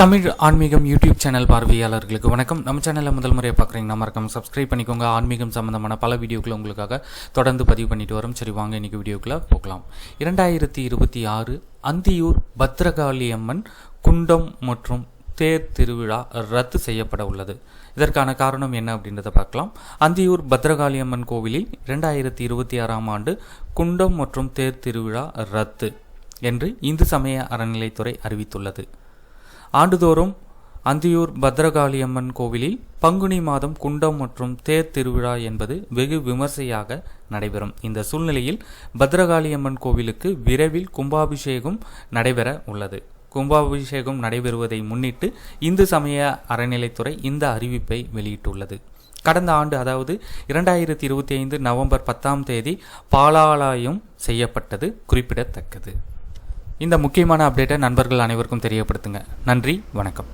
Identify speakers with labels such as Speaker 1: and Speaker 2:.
Speaker 1: தமிழ் ஆன்மீகம் YouTube channel பார்வையாளர்களுக்கு வணக்கம். நம்ம சேனலில் முதல் முறையை பார்க்குறீங்கன்னா மறக்காம சப்ஸ்கிரைப் பண்ணிக்கோங்க. ஆன்மீகம் சம்பந்தமான பல வீடியோக்களை உங்களுக்காக தொடர்ந்து பதிவு பண்ணிட்டு வரோம். சரி, வாங்க இன்னைக்கு வீடியோக்குள்ள போகலாம். 2026 அந்தியூர் பத்ரகாளியம்மன் குண்டம் மற்றும் தேர் திருவிழா ரத்து செய்யப்பட உள்ளது. இதற்கான காரணம் என்ன அப்படின்றத பார்க்கலாம். அந்தியூர் பத்ரகாளியம்மன் கோவிலில் 2026 ஆண்டு குண்டம் மற்றும் தேர் திருவிழா ரத்து என்று இந்து சமய அறநிலைத்துறை அறிவித்துள்ளது. ஆண்டுதோறும் அந்தியூர் பத்ரகாளியம்மன் கோவிலில் பங்குனி மாதம் குண்டம் மற்றும் தேர் திருவிழா என்பது வெகு விமர்சையாக நடைபெறும். இந்த சூழ்நிலையில் பத்ரகாளியம்மன் கோவிலுக்கு விரைவில் கும்பாபிஷேகம் நடைபெற உள்ளது. கும்பாபிஷேகம் நடைபெறுவதை முன்னிட்டு இந்து சமய அறநிலைத்துறை இந்த அறிவிப்பை வெளியிட்டுள்ளது. கடந்த ஆண்டு, அதாவது 2025 நவம்பர் 10 பாலாலயம் செய்யப்பட்டது குறிப்பிடத்தக்கது. இந்த முக்கியமான அப்டேட்டை நண்பர்கள் அனைவருக்கும் தெரியப்படுத்துங்க. நன்றி, வணக்கம்.